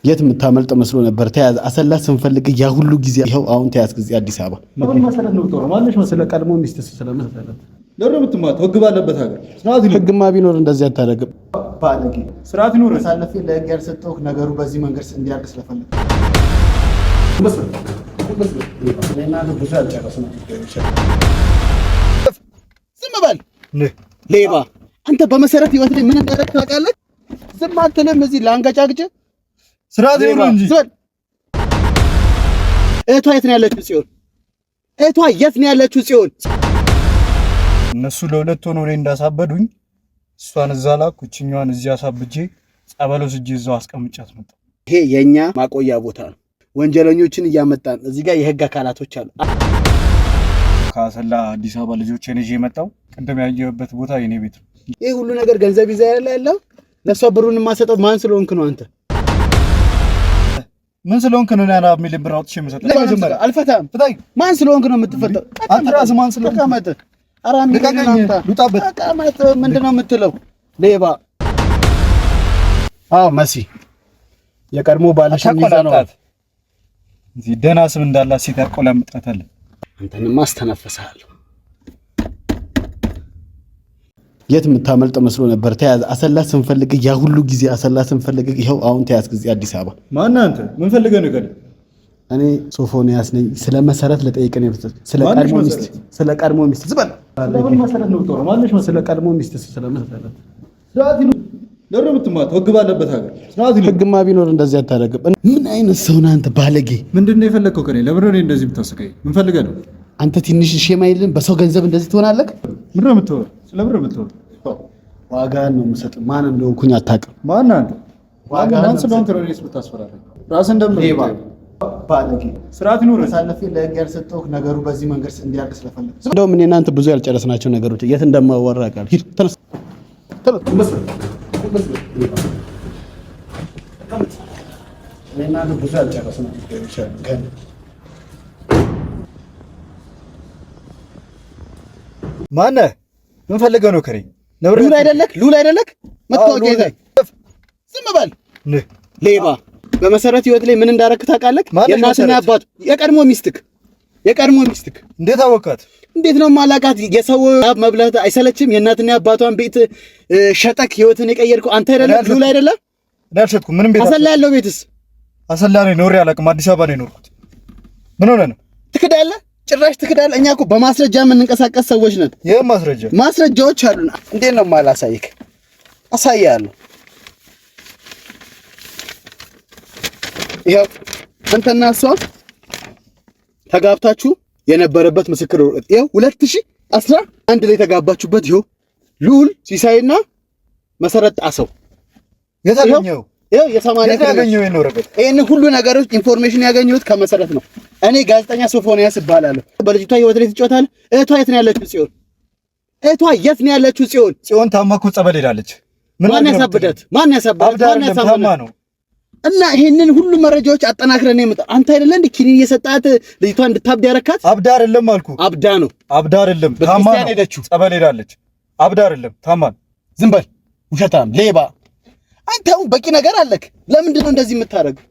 የት የምታመልጥ መስሎ ነበር። ተያዝ አሰላ ስንፈልግ ያ ሁሉ ጊዜ ይኸው አሁን ተያዝ ጊዜ አዲስ አበባ ምን መሰረት ነው ተወራ ማለሽ መስለ ቀድሞ ሚስትስ ስለመሰረት ለምን የምትማት ህግ ባለበት ሀገር ስርዓት ይኖር። ህግማ ቢኖር እንደዚህ አታደርግም። ባለጌ ስርዓት ይኖር። ሳለፈ ለህግ ያልሰጠው ነገሩ በዚህ መንገድ እንዲያርግ ስለፈለግ ዝም በል ሌባ። አንተ በመሰረት ህይወት ላይ ምን እንዳደረግ ታውቃለህ? ዝም አትልም። እዚህ ላንገጫግጭ ስርዓት ይኖር እንጂ እህቷ የት ነው ያለችው? ጽዮን እህቷ የት ነው ያለችው? ጽዮን እነሱ ለሁለት ሆኖ ላይ እንዳሳበዱኝ እሷን እዛ ላኩ፣ እችኛዋን እዚህ አሳብጄ ጸበሎስ እጄ እዛው አስቀምጫት መጣ። ይሄ የኛ ማቆያ ቦታ ነው። ወንጀለኞችን እያመጣን እዚህ ጋር የህግ አካላቶች አሉ። ካሰላ አዲስ አበባ ልጆችን ይዤ መጣው። ቅድም ያየሁበት ቦታ የኔ ቤት ነው። ይሄ ሁሉ ነገር ገንዘብ ይዛ ያለው ለሷ ብሩን ማሰጠው ማን ስለሆንክ ነው? አንተ ምን ስለሆንክ ነው? ያና ሚል ብር አውጥቼ መሰጠው ለማጀመር አልፈታም። ፍታይ ማን ስለሆንክ ነው የምትፈታው? አንተ ራስህ ማን ስለሆንክ ተቀመጥ። አራም ይልካኝታ ሉጣበት ተቀመጥ። ምንድነው የምትለው? ሌባ። አዎ መሲ የቀድሞ ባልሽ ሚዛ ነው። እዚህ ደህና ስም እንዳላት ሲታቆላ ምጣታለ። አንተንም አስተነፈሳለሁ። የት የምታመልጥ መስሎ ነበር። ተያዝ አሰላ ስንፈልግ ያ ሁሉ ጊዜ አሰላ ስንፈልግ ይኸው አሁን ተያዝ ጊዜ አዲስ አበባ። ማን አንተ? ምን ፈልገህ ነው? እኔ ሶፎንያስ ነኝ። ስለ መሰረት ለጠይቀን ይፈት ስለ ቀድሞ ሚስት ዝበል ለምን መሰረት ነው ተወራ ማለሽ ስለ ቀድሞ ሚስት ስለ መሰረት ስርዓት ይኖር። ለምን የምትማት ህግ ባለበት ሀገር ስርዓት ይኖር። ህግማ ቢኖር እንደዚህ አታደርግም። ምን አይነት ሰው ነህ አንተ ባለጌ? ምንድነው የፈለከው ከኔ? ለምን ነው እንደዚህ የምታሰቃይ? ምን ፈልገህ ነው አንተ? ትንሽ ሼም አይልም? በሰው ገንዘብ እንደዚህ ትሆናለህ? ምንድን ነው የምትወራ? ስለምን ነው የምትወራ? ዋጋን ነው የምሰጥህ። ማን እንደሆንኩኝ አታውቅም። ማን አንተ? ዋጋን ስለሆንክ ነው እኔስ የምታስፈራራኝ? ራስህ እንደምትሌባ ባለጌ ስርዓት ይኖር። ሳለፈ ለህግ ያልሰጠው ነገሩ በዚህ መንገድ እንዲያርግ ስለፈለግ እንደውም እኔ እናንተ ብዙ ያልጨረስናቸው ነገሮች የት እንደማወራ ቃል ሂድ ተነስ ተነስ ብዙ ያልጨረስናቸው ነገሮች አሉ። ማነህ? ምን ፈልገህ ነው ከኔ? ሉል አይደለክ መጥተው ዝም በል ሌባ። በመሰረት ህይወት ላይ ምን እንዳረክ ታውቃለህ? የእናትና አባቱ የቀድሞ ሚስትክ እንዴት አወቃት? እንዴት ነው ማላቃት? የሰው መብላት አይሰለችም? የእናትና አባቷን ቤት ሸጠክ ህይወትን የቀየርከው አንተ አይደለም? ሉል አይደለም? እንዳልሸጥኩ ምንም ቤት አሰላ ያለው ቤትስ? አሰላ ነው ኖሬ አላውቅም። አዲስ አበባ ነው የኖርኩት። ምን ሆነ ነው ትክዳለህ? ጭራሽ ትክዳለህ። እኛ እኮ በማስረጃ የምንንቀሳቀስ ሰዎች ነን። ይሄ ማስረጃዎች አሉና እንዴት ነው ማላሳይክ? አሳያለሁ። ይሄው አንተና እሷ ተጋብታችሁ የነበረበት ምስክር ወረቀት ይሄው 2011 ላይ ተጋባችሁበት። ይሄው ልዑል ሲሳይና መሰረት ጣሰው የታገኘው ይሄው የሰማንያ ያገኘው የኖረበት ይሄን ሁሉ ነገሮች ኢንፎርሜሽን ያገኘሁት ከመሰረት ነው። እኔ ጋዜጠኛ ሶፎንያስ እባላለሁ። በልጅቷ ህይወት ላይ ትጫወታለህ። እህቷ የት ነው ያለችው? ጽዮን ታማ እኮ ጸበል ሄዳለች። ማን ያሳብዳት? ታማ ነው። እና ይሄንን ሁሉ መረጃዎች አጠናክረን ነው የመጣው። አንተ አይደለ እንዴ ኪኒን እየሰጣት ልጅቷ እንድታብድ ያረካት? አብዳ አይደለም አልኩ። አብዳ ነው። አብዳ አይደለም ታማ ነው ሄደችው። ጸበል ሄዳለች። አብዳ አይደለም ታማ ነው። ዝም በል ውሸታም ሌባ። አንተ አሁን በቂ ነገር አለክ። ለምንድን ነው እንደዚህ የምታደርገው?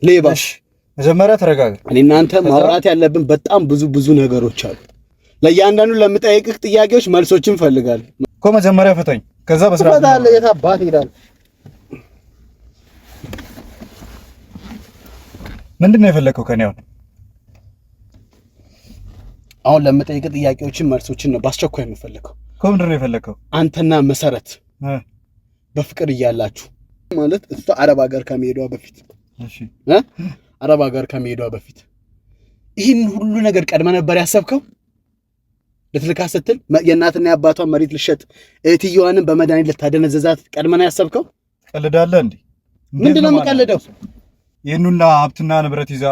ሌባ። መጀመሪያ ተረጋጋ። እኔ እናንተ ማውራት ያለብን በጣም ብዙ ነገሮች አሉ። ለእያንዳንዱ ለምጠይቅህ ጥያቄዎች መልሶችን ፈልጋለሁ እኮ። መጀመሪያ ፈታኝ፣ ከዛ በስራ ፈታለ። የታባት ሄዳል። ምንድነው የፈለከው ከኔ? አሁን ለምጠይቅህ ጥያቄዎችን መልሶችን ነው በአስቸኳይ የምፈልገው እኮ። ምንድነው የፈለከው? አንተና መሰረት በፍቅር እያላችሁ ማለት እሷ አረብ ሀገር ከመሄዷ በፊት አረብ ሀገር ከመሄዷ በፊት ይህን ሁሉ ነገር ቀድመ ነበር ያሰብከው? ልትልካ ስትል የእናትና የአባቷን መሬት ልሸጥ እህትየዋንም በመድኃኒት ልታደነዘዛት ቀድመ ነው ያሰብከው? ቀልዳለህ እንዴ? ምንድነው የምቀልደው? ይህኑና ሀብትና ንብረት ይዛ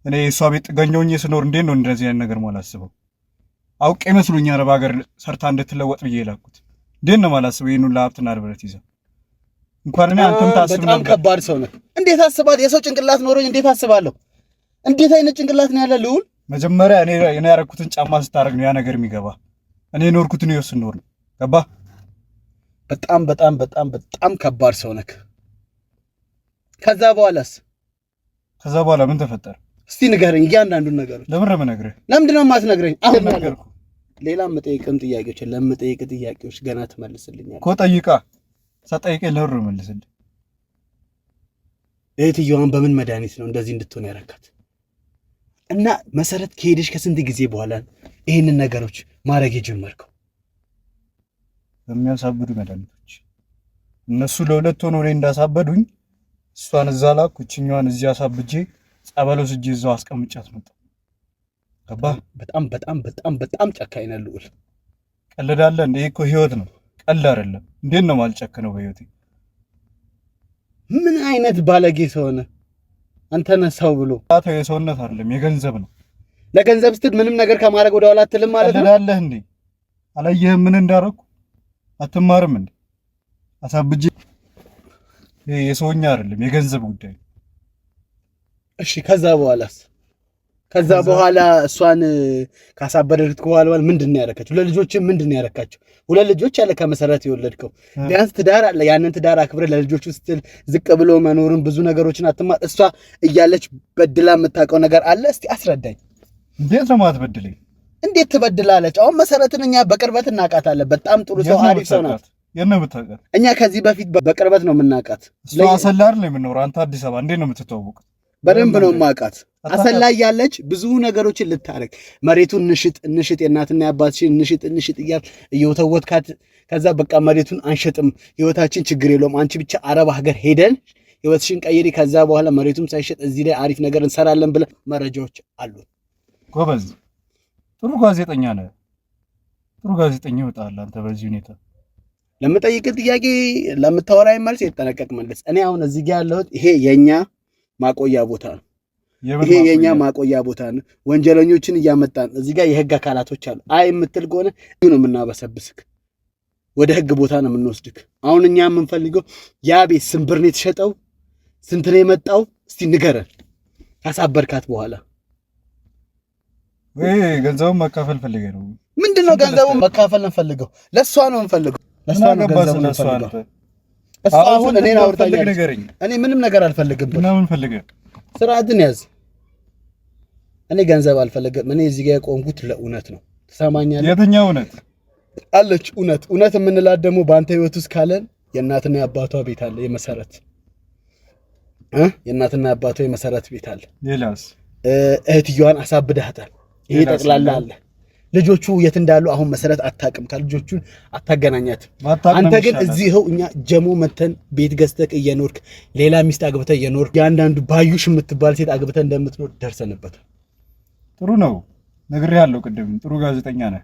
እኔ እሷ ቤት ጥገኛውኝ ስኖር እንዴት ነው እንደዚህ አይነት ነገር ማላስበው? አውቄ መስሎኛ አረብ ሀገር ሰርታ እንድትለወጥ ብዬ ላኩት። እንዴት ነው ማላስበው? ይህኑላ ሀብትና ንብረት ይዛ እንኳን እኔ አንተም ታስብ ነበር። በጣም ከባድ ሰው ነህ። እንዴት አስባለሁ? የሰው ጭንቅላት ኖሮኝ እንዴት አስባለሁ? እንዴት አይነት ጭንቅላት ነው ያለ ልዑል? መጀመሪያ እኔ ያረኩትን ጫማ ስታረግ ነው ያ ነገር የሚገባ። እኔ ኖርኩትን ይወስ ኖር ነው ገባ። በጣም በጣም በጣም በጣም ከባድ ሰው ነህ። ከዛ በኋላ ምን ተፈጠረ? እስቲ ንገረኝ እያንዳንዱን ነገሮች። ለምንድን ነው የማትነግረኝ? አሁን ነገርኩ። ሌላ የምጠይቅም ጥያቄዎች ለምጠይቅ ጥያቄዎች ገና ትመልስልኛለህ እኮ። ጠይቃ ሳጠይቀኝ ለሩ መልስልኝ። እህትየዋን በምን መድኃኒት ነው እንደዚህ እንድትሆን ያረካት? እና መሰረት ከሄደሽ ከስንት ጊዜ በኋላ ይህንን ነገሮች ማድረግ የጀመርከው? በሚያሳብዱ መድኃኒቶች እነሱ ለሁለት ሆኖ እኔ እንዳሳበዱኝ እሷን እዛ ላኩ፣ እችኛዋን እዚህ አሳብጄ ጸበሎስ እጄ እዛው አስቀምጫት መጣ። ገባ። በጣም በጣም በጣም በጣም ጨካኝ ነህ ልዑል። ቀልዳለህ እንዴ? እኮ ህይወት ነው፣ ቀልድ አይደለም። እንዴት ነው ማልጨክነው በህይወቴ? ምን አይነት ባለጌ ሰው ነህ አንተ? ነህ ሰው ብሎ ታው የሰውነት አይደለም የገንዘብ ነው። ለገንዘብ ስትል ምንም ነገር ከማድረግ ወደ ኋላ አትልም ማለት ነው። ቀልዳለህ እንዴ? አላየህም ምን እንዳደረኩ? አትማርም እንዴ? አሳብጄ የሰውኛ አይደለም የገንዘብ ጉዳይ። እሺ ከዛ በኋላ እሷን ካሳበደርክ በኋላ ምንድን ነው ያደረካቸው? ለልጆች ምንድን ነው ያደረካቸው? ሁለት ልጆች አለ ከመሰረት የወለድከው። ቢያንስ ትዳር አለ። ያንን ትዳር አክብረህ ለልጆቹ ስትል ዝቅ ብሎ መኖርን ብዙ ነገሮችን አትማር። እሷ እያለች በድላ የምታውቀው ነገር አለ? እስቲ አስረዳኝ። እንዴት ነው ማትበድለኝ? እንዴት ትበድላለች? አሁን መሰረትን እኛ በቅርበት እናውቃታለን። በጣም ጥሩ ሰው፣ አሪፍ ሰው ናት። እኛ ከዚህ በፊት በቅርበት ነው የምናውቃት። እሷ አሰላ አይደል የምትኖረው? አንተ አዲስ አበባ እንዴት ነው የምትተዋወቁት? በደንብ ነው የማውቃት። አሰላ ያለች ብዙ ነገሮችን ልታረግ መሬቱን እንሽጥ የእናትና የአባትሽን እንሽጥ እያል እየወተወትካት፣ ከዛ በቃ መሬቱን አንሸጥም፣ ህይወታችን ችግር የለውም፣ አንቺ ብቻ አረብ ሀገር ሄደን ህይወትሽን ቀይሪ፣ ከዛ በኋላ መሬቱም ሳይሸጥ እዚህ ላይ አሪፍ ነገር እንሰራለን ብለን መረጃዎች አሉ። ጎበዝ፣ ጥሩ ጋዜጠኛ ነህ። ጥሩ ጋዜጠኛ ይወጣል አንተ በዚህ ሁኔታ። ለምጠይቅ ጥያቄ ለምታወራኝ መልስ የተጠነቀቅ መልስ። እኔ አሁን እዚህ ጋር ያለሁት ይሄ የኛ ማቆያ ቦታ ነው። ይሄ የኛ ማቆያ ቦታ ነው። ወንጀለኞችን እያመጣን እዚህ ጋር የህግ አካላቶች አሉ። አይ የምትል ከሆነ ነው የምናበሰብስክ፣ ወደ ህግ ቦታ ነው የምንወስድክ። አሁን እኛ የምንፈልገው ያ ቤት ስንት ብር ነው የተሸጠው? ስንት ነው የመጣው? እስቲ ንገረን ካሳበርካት በኋላ። ገንዘቡን መካፈል ፈልገህ ነው? ምንድነው ገንዘቡን መካፈል ነው ፈልገው? ለሷ ነው የምፈልገው። ለሷ ነው ገንዘቡን ፈልገው። እሷ አሁን እኔን አውርታኛለች። እኔ ምንም ነገር አልፈልግም። ምናምን ፈልገህ ስርዓትን ያዝ። እኔ ገንዘብ አልፈልግም። እኔ እዚህ ጋር የቆምኩት ለእውነት ነው። ትሰማኛለህ? የትኛው እውነት አለች? እውነት የምንላት ደግሞ በአንተ ህይወት ውስጥ ካለን የእናትና የአባቷ ቤት አለ፣ የመሰረት የእናትና የአባቷ የመሰረት ቤት አለ። ሌላስ? እህትየዋን አሳብደሃታል። ይሄ ጠቅላላ አለ። ልጆቹ የት እንዳሉ አሁን መሰረት አታውቅም። ከልጆቹን አታገናኛትም። አንተ ግን እዚህ ይኸው እኛ ጀሞ መተን ቤት ገዝተህ እየኖርክ ሌላ ሚስት አግብተህ እየኖርክ ያንዳንዱ ባዩሽ የምትባል ሴት አግብተህ እንደምትኖር ደርሰንበታል። ጥሩ ነው፣ ነግሬሃለሁ ቅድም። ጥሩ ጋዜጠኛ ነህ።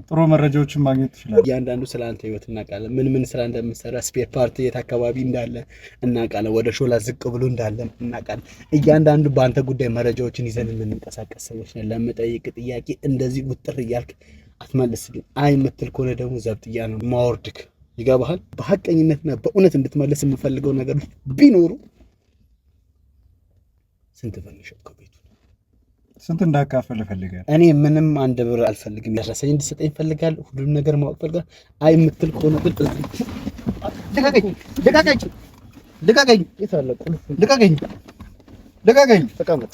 ጥሩ መረጃዎችን ማግኘት ትችላለህ። ያንዳንዱ ስለ አንተ ህይወት እናውቃለን። ምን ስራ እንደምትሰራ፣ ስፔር ፓርት የት አካባቢ እንዳለ እናውቃለን። ወደ ሾላ ዝቅ ብሎ እንዳለ እናውቃለን። እያንዳንዱ በአንተ ጉዳይ መረጃዎችን ይዘን የምንንቀሳቀስ ሰዎች ነን። ለምጠይቅ ጥያቄ እንደዚህ ውጥር እያልክ አትመልስልኝ። አይ የምትል ከሆነ ደግሞ ዘብጥያ ነው ማወርድክ። ይገባሃል? በሐቀኝነትና በእውነት እንድትመልስ የምፈልገው ነገር ቢኖሩ ስንት ብር ነው የሸጥከው ቤቱ? ስንት እንዳካፈል ፈልጋለሁ? እኔ ምንም አንድ ብር አልፈልግም። ያራሰኝ እንድትሰጠኝ ፈልጋለሁ። ሁሉም ነገር ማወቅ ፈልጋለሁ። አይ የምትል ከሆነ ግን ልቀቀኝ። ተቀመጥ።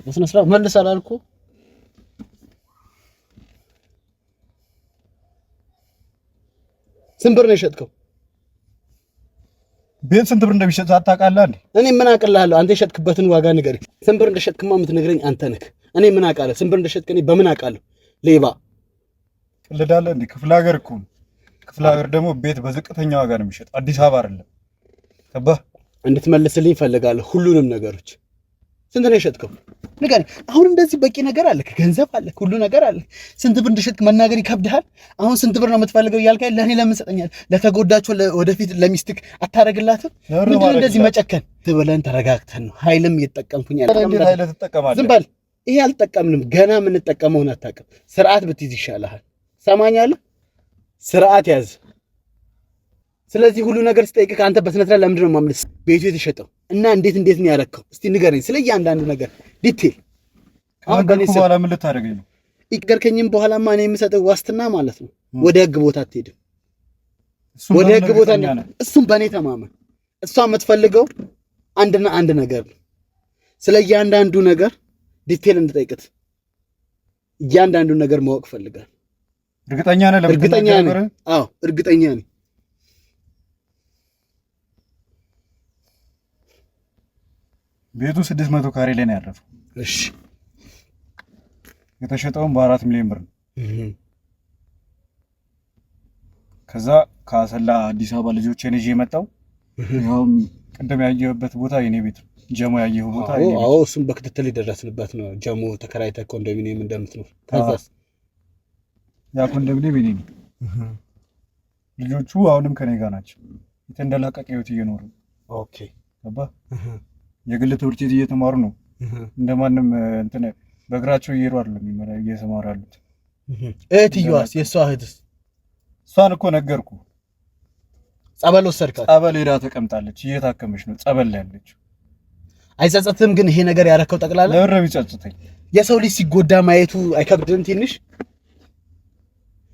በስነ ስርዓት መልስ አላልኩህ? ስንት ብር ነው የሸጥከው? ቤት ስንት ብር እንደሚሸጥ ታውቃለህ እንዴ? እኔ ምን አውቅልሃለሁ? አንተ የሸጥክበትን ዋጋ ንገረኝ። ስንት ብር እንደሸጥክማ የምትነግረኝ አንተ ነህ። እኔ ምን አውቃለሁ? ስንት ብር እንደሸጥክ እኔ በምን አውቃለሁ? ሌባ ቅልዳለህ እንዴ? ክፍለ ሀገር እኮ ክፍለ ሀገር ደግሞ ቤት በዝቅተኛ ዋጋ ነው የሚሸጥ። አዲስ አበባ አይደለም። ገባህ? እንድትመልስልኝ እፈልጋለሁ ሁሉንም ነገሮች። ስንት ነው የሸጥከው? ንገረኝ። አሁን እንደዚህ በቂ ነገር አለ፣ ገንዘብ አለ፣ ሁሉ ነገር አለ። ስንት ብር እንደሸጥክ መናገር ይከብድሃል? አሁን ስንት ብር ነው የምትፈልገው እያልከኝ ለእኔ ለምን ሰጠኛለህ? ለተጎዳቸው ወደፊት ለሚስትክ አታደርግላትም? ምንድን እንደዚህ መጨከን? ትበለን ተረጋግተን ነው ኃይልም እየተጠቀምኩኝ ያለ። ዝም በል። ይሄ አልጠቀምንም። ገና የምንጠቀመውን አታውቅም። ስርዓት ብትይዝ ይሻልሃል። ሰማኛለህ? ስርዓት ያዝ። ስለዚህ ሁሉ ነገር ስጠይቅህ አንተ በስነ ስርዓት ለምንድን ነው የማምልስ? ቤቱ የተሸጠው እና እንዴት ነው ያረከው? እስቲ ንገረኝ ስለ እያንዳንዱ ነገር ዲቴል። አሁን በኋላ ምን ልታደርገኝ ነው? ይገርከኝም በኋላማ እኔ የምሰጠው ዋስትና ማለት ነው ወደ ህግ ቦታ አትሄድም። ወደ ህግ ቦታ እሱም በእኔ ተማመን። እሷ የምትፈልገው አንድና አንድ ነገር ነው። ስለ እያንዳንዱ ነገር ዲቴል እንድጠይቅት እያንዳንዱ ነገር ማወቅ ፈልጋል። እርግጠኛ ነህ? እርግጠኛ ነኝ። አዎ እርግጠኛ ነኝ። ቤቱ 600 ካሬ ላይ ነው ያረፈው። እሺ የተሸጠውም በ4 ሚሊዮን ብር ነው። ከዛ ከአሰላ አዲስ አበባ ልጆቼን ይዤ መጣሁ። ያው ቅድም ያየሁበት ቦታ የኔ ቤት ነው። ጀሞ ያየሁ ቦታ የኔ ቤት። አዎ እሱም በክትትል የደረስንበት ነው። ጀሞ ተከራይተህ ኮንዶሚኒየም እንደምትኖር። ከዛስ ያ ኮንዶሚኒየም የኔ ነው። ልጆቹ አሁንም ከኔ ጋር ናቸው። የተንደላቀቀ ህይወት እየኖሩ። ኦኬ ገባ። የግል ትምህርት ቤት እየተማሩ ነው። እንደማንም እንትን በእግራቸው እየሄዱ አይደለም እየተማሩ ያሉት። እህትየዋስ? የእሷ እህትስ? እሷን እኮ ነገርኩ። ጸበል ወሰድካት? ጸበል ሄዳ ተቀምጣለች፣ እየታከመች ነው። ጸበል ላይ ያለችው። አይጸጸትም ግን ይሄ ነገር ያረከው ጠቅላላ? ለምን ነው የሚጸጽተኝ? የሰው ልጅ ሲጎዳ ማየቱ አይከብድም ትንሽ?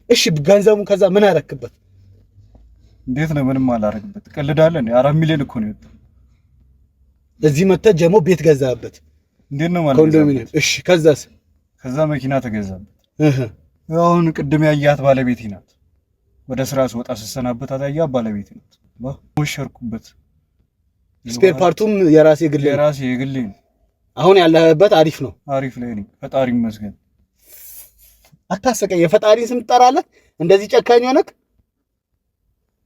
እሺ ገንዘቡን ከዛ ምን አረክበት? እንዴት ነው ምንም አላረግበት? ቀልዳለህ እንዴ? 4 ሚሊዮን እኮ ነው የወጣው። እዚህ መተህ ጀሞ ቤት ገዛበት። እንዴት ነው ማለት? ኮንዶሚኒየም። እሺ ከዛስ? ከዛ መኪና ተገዛበት። አሁን ቅድም ያያት ባለቤቴ ናት። ወደ ስራ ስወጣ ስሰናበት አያያ ባለቤቴ ናት። ወሸርኩበት። ስፔር ፓርቱም የራሴ የግሌ ነው። አሁን ያለህበት አሪፍ ነው? አሪፍ ላይ ነኝ፣ ፈጣሪ ይመስገን። አታሰቀኝ። የፈጣሪ ስም ትጠራለህ? እንደዚህ ጨካኝ ሆነክ?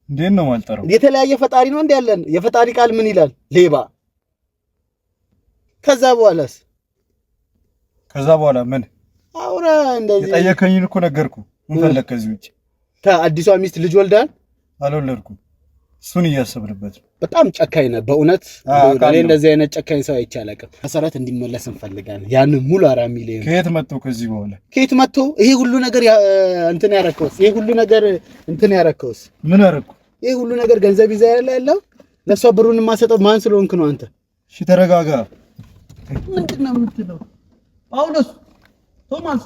እንዴት ነው ማልጠራው? የተለያየ ፈጣሪ ነው እንዴ ያለን? የፈጣሪ ቃል ምን ይላል? ሌባ። ከዛ በኋላስ? ከዛ በኋላ ምን አውራ? እንደዚህ የጠየከኝን እኮ ነገርኩ። ምን ፈለክ ከዚህ ውጪ? ከአዲሷ ሚስት ልጅ ወልዳል? አልወለድኩም። እሱን እያሰብንበት ነው። በጣም ጨካኝ ነህ በእውነት። እኔ እንደዚህ አይነት ጨካኝ ሰው አይቼ አላውቅም። መሰረት እንዲመለስ እንፈልጋለን። ያን ሙሉ 4 ሚሊዮን ከየት መጥቶ? ከዚህ በኋላ ከየት መጥቶ? ይሄ ሁሉ ነገር እንትን ያረከውስ? ይሄ ሁሉ ነገር እንትን ያረከውስ? ምን አረኩ? ይሄ ሁሉ ነገር ገንዘብ ይዘህ ያለው ለሷ ብሩን የማሰጠው ማን ስለሆንክ ነው አንተ? እሺ ተረጋጋ። ምንድነው የምትለው? ጳውሎስ፣ ቶማስ፣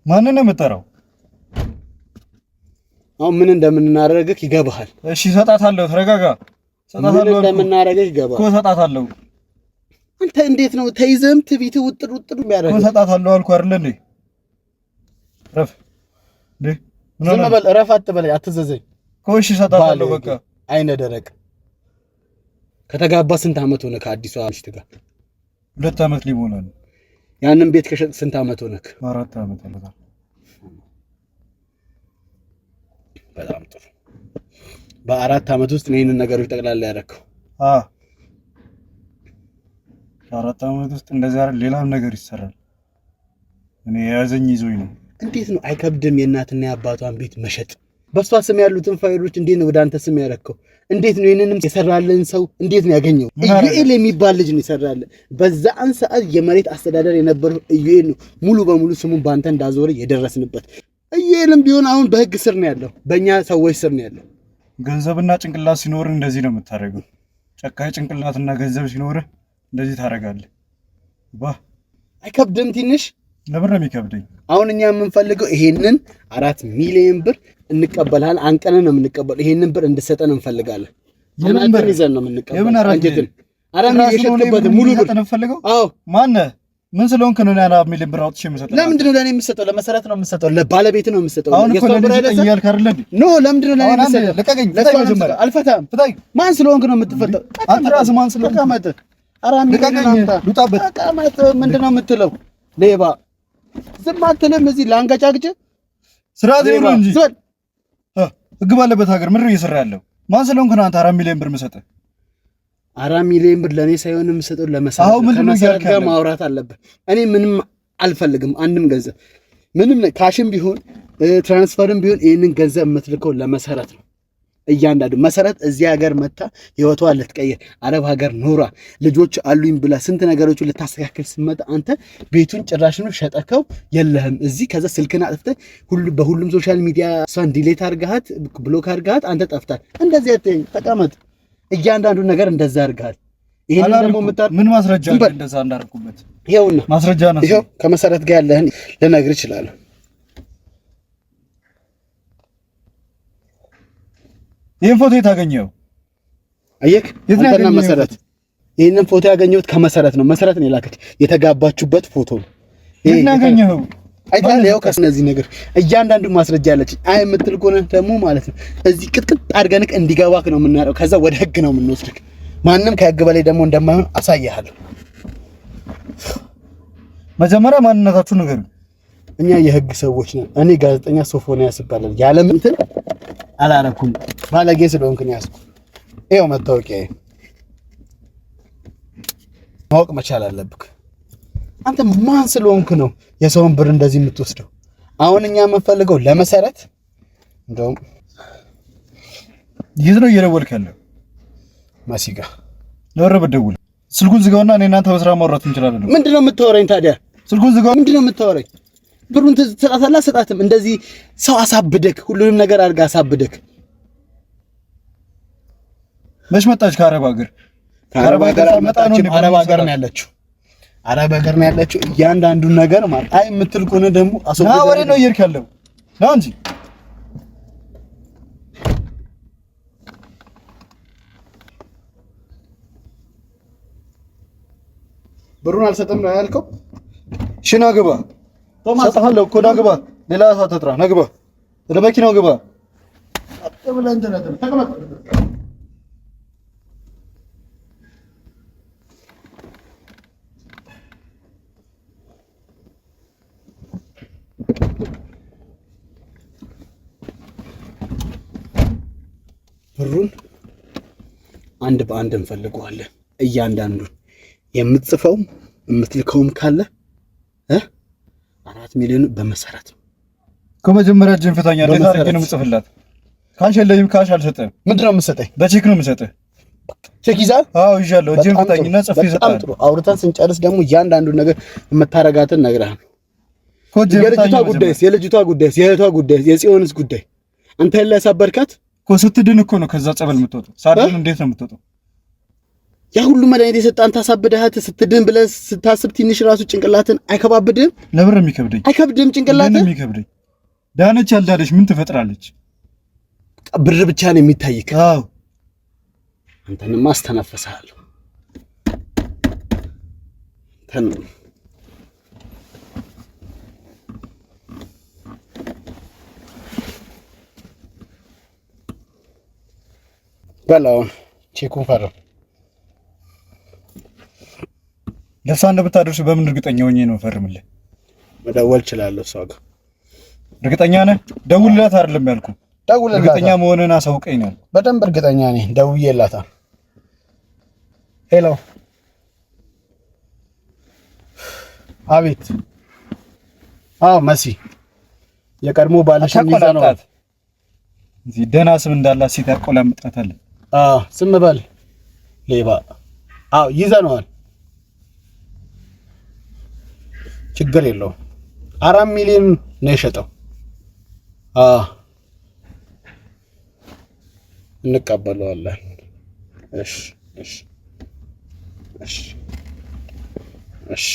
ማንን ነው የምጠራው? አሁን ምን እንደምናደርግህ ይገባሃል? እሺ ሰጣታለሁ። ተረጋጋ። ሰጣታለሁ። ምን እንደምናደርግህ ይገባሃል እኮ። ሰጣታለሁ። አንተ እንዴት ነው ተይዘህም ትቢት ውጥር የሚያደርግህ? እኮ ሰጣታለሁ አልኩ አይደል እንዴ? ረፍ እንዴ ዝም በል። ረፍ አትበለኝ፣ አትዘዘኝ እኮ። እሺ ሰጣታለሁ በቃ። አይነ ደረቅ። ከተጋባ ስንት ዓመት ሆነ ከአዲሷ ሚስት ጋር? 2 ዓመት ሊሞላ ነው። ያንን ቤት ከሸጥ ስንት ዓመት ሆነክ? 4 ዓመት አለታ። በጣም ጥሩ። በ4 ዓመት ውስጥ ይሄንን ነገሮች ጠቅላላ ያደረከው? አዎ 4 ዓመት ውስጥ እንደዚህ አይደል? ሌላም ነገር ይሰራል። እኔ የያዘኝ ይዞኝ ነው። እንዴት ነው አይከብድም? የእናትና የአባቷን ቤት መሸጥ። በሷ ስም ያሉትን ፋይሎች እንዴት ነው ወደ አንተ ስም ያደረከው? እንዴት ነው ይሄንንም የሰራልን ሰው እንዴት ነው ያገኘው? ኢዩኤል የሚባል ልጅ ነው የሰራልን። በዛን ሰዓት የመሬት አስተዳደር የነበረው ኢዩኤል ነው ሙሉ በሙሉ ስሙን ባንተ እንዳዞረ የደረስንበት። ኢዩኤልም ቢሆን አሁን በህግ ስር ነው ያለው፣ በእኛ ሰዎች ስር ነው ያለው። ገንዘብና ጭንቅላት ሲኖር እንደዚህ ነው የምታደርገው። ጨካኝ ጭንቅላትና ገንዘብ ሲኖር እንደዚህ ታደርጋለህ። አይከብድም ትንሽ? ለምን ነው የሚከብደኝ? አሁን እኛ የምንፈልገው ይሄንን 4 ሚሊዮን ብር እንቀበላለን። አንቀን ነው የምንቀበለው። ይሄንን ብር እንድሰጠን እንፈልጋለን። የምን ብር ይዘን ነው የምንቀበለው? የምን አንጀትን አራም የሸጥክበት ሙሉ ብር እንፈልገው? አዎ ማን ምን ስለሆንክ ነው? 4 ሚሊዮን ብር አውጥቼ የምሰጠው? ለምንድን ነው ለኔ የምሰጠው? ለመሰረት ነው የምሰጠው? ለባለቤት ነው የምሰጠው? አሁን እኮ ለኔ እያልክ አይደል እንዴ? ኖ ለምንድን ነው ለኔ የምሰጠው? ለቀቀኝ። አልፈታም። ማን ስለሆንክ ነው የምትፈታው? አንተ ራስህ ማን ስለሆንክ? ተቀመጥ። አራም ልውጣበት። ተቀመጥ። ምንድን ነው የምትለው? ሌባ ዝም አትልም። እዚህ ላንገጫግጭ ስርዓት ይኑር እንጂ ህግ ባለበት ሀገር ምንድን ነው እየሰራ ያለው? ማን ስለሆንክ ነው አንተ 4 ሚሊዮን ብር የምሰጠህ? 4 ሚሊዮን ብር ለኔ ሳይሆን የምሰጠው ለመሰረት ጋር ማውራት አለብህ። እኔ ምንም አልፈልግም። አንድም ገንዘብ ምንም ካሽም ቢሆን ትራንስፈርም ቢሆን ይሄንን ገንዘብ የምትልከው ለመሰረት ነው። እያንዳንዱ መሰረት እዚህ ሀገር መታ ህይወቷን ልትቀይር አረብ ሀገር ኖራ ልጆች አሉኝ ብላ ስንት ነገሮችን ልታስተካክል ስትመጣ አንተ ቤቱን ጭራሽኑ ሸጠከው የለህም እዚህ። ከዛ ስልክና አጥፍተህ በሁሉም ሶሻል ሚዲያ እሷን ዲሌት አድርገሃት ብሎክ አድርገሃት አንተ ጠፍታል። እንደዚህ አትይኝ። ተቀመጥ። እያንዳንዱ ነገር እንደዛ አድርገሃል። ይሄን ደግሞ ምን ማስረጃ አለ እንደዛ እንዳደረኩበት? ይሄውና ማስረጃ ነው። ይሄው ከመሰረት ጋር ያለህን ልነግርህ እችላለሁ። ይሄን ፎቶ የት አገኘኸው? አየክ አንተና መሰረት ይሄንን ፎቶ ያገኘሁት ከመሰረት ነው። መሰረት ነው የላከች የተጋባችሁበት ፎቶ ነው። ይሄን ያገኘኸው አይታለ ያው ከነዚህ ነገር እያንዳንዱ ማስረጃ ያለች አይ የምትል ከሆነ ደግሞ ማለት ነው እዚህ ቅጥቅጥ አድርገንክ እንዲገባክ ነው የምናረው። ከዛ ወደ ህግ ነው የምንወስድክ። ማንንም ከህግ በላይ ደግሞ እንደማይሆን አሳያለሁ። መጀመሪያ ማንነታችሁ ነገር እኛ የህግ ሰዎች ነን። እኔ ጋዜጠኛ ሶፎንያስ እባላለሁ። ያለም እንትን አላረኩም ባለጌ ስለሆንክ ነው ያዝኩ። ይሄው መታወቂያዬ ማወቅ መቻል አለብክ። አንተ ማን ስለሆንክ ነው የሰውን ብር እንደዚህ የምትወስደው? አሁን እኛ የምንፈልገው ለመሰረት እንደውም የት ነው እየደወልክ ያለው? ማሲጋ ለወረ በደውል ስልኩን ዝጋውና እኔ እናንተ በስራ ማውራት እንችላለን። ምንድነው የምታወራኝ ታዲያ? ስልኩን ዝጋው። ምንድነው የምታወራኝ? ብሩን ትሰጣታለህ አትሰጣትም? እንደዚህ ሰው አሳብደክ ሁሉንም ነገር አድርጋ አሳብደክ። መች መጣች ከአረብ ሀገር? ከአረብ ሀገር አልመጣችም። አረብ ሀገር ነው ያለችው። አረብ ሀገር ነው ያለችው። እያንዳንዱን ነገር ማለት አይ የምትል ከሆነ ደግሞ አስወግደህ ወሬ ነው እየሄድክ ያለው ነው እንጂ ብሩን አልሰጥም ነው ያልከው? እሺ ና ግባ። ሰጥሃለሁ እኮ ና ግባ። ሌላ ሰዓት ተጥራ ና ግባ። ወደ መኪናው ግባ። አጥብለህ እንትን ተቀመጥ። ብሩን አንድ በአንድ እንፈልገዋለን። እያንዳንዱን የምትጽፈውም የምትልከውም ካለ 4 ሚሊዮን በመሰረት ከመጀመሪያ እጅን ፍታኛ እንዴት አድርጌ ነው የምጽፍላት? ካሽ የለኝም። ካሽ አልሰጠህም። ምንድን ነው የምትሰጠኝ? በቼክ ነው የምሰጠህ። ቼክ ይዛል? አዎ ይዣለሁ። እጅን ፍታኝና ጽፌ ይሰጣል። በጣም ጥሩ። አውርተን ስንጨርስ ደግሞ እያንዳንዱን ነገር የምታረጋትን ነግረሃል። የልጅቷ ጉዳይስ? የእህቷ ጉዳይስ? የጽዮንስ ጉዳይ? አንተ ያለ ያሳበርካት እኮ ስትድን እኮ ነው ከዛ ጸበል የምትወጣው። ሳድን እንዴት ነው የምትወጣው? ያ ሁሉ መድኃኒት የሰጣን ታሳብደሃት ስትድን ብለህ ስታስብ ትንሽ ራሱ ጭንቅላትን አይከባብድም? ለብር የሚከብደኝ አይከብድም? ጭንቅላትን የሚከብደኝ ዳነች ያልዳነች ምን ትፈጥራለች? ብር ብቻ ነው የሚታይክ። አዎ አንተንም አስተነፈሳለሁ። በላውን ቼኩን ፈረም። ለሷ እንደምታደርሱ በምን እርግጠኛ ሆኜ ነው ፈርምልህ? መደወል እችላለሁ እሷ ጋር። እርግጠኛ ነህ? ደውልላት አይደለም ያልኩ። ደውልላት። እርግጠኛ መሆንህን አሳውቀኝ ነው። በደንብ እርግጠኛ ነኝ። ደውዬላታል። ሄሎ። አቤት። አዎ መሲ የቀድሞ ባለሽን ይዛ ነው። እዚህ ደህና ስም እንዳላት ሴት ያቆላምጣታል። ስም በል ሌባ። አዎ ይዘነዋል። ችግር የለውም። 4 ሚሊዮን ነው የሸጠው። እንቀበለዋለን። እሺ እሺ እሺ እሺ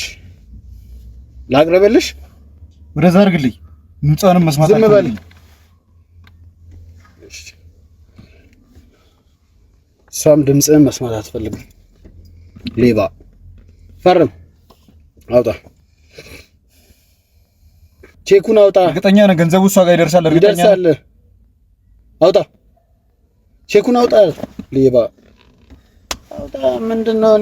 ላቅርብልሽ? ወደዛ አድርግልኝ። ንጹሃንም መስማት ዝም በል። እሺ እሷም ድምፅህን መስማት አትፈልግም። ሌባ። ፈርም። አውጣ ቼኩን አውጣ። እርግጠኛ ነህ ገንዘቡ እሷ ጋር ይደርሳል? እርግጠኛ ነህ? ይደርሳል። አውጣ ቼኩን አውጣ። ሌባ አውጣ። ምንድነው?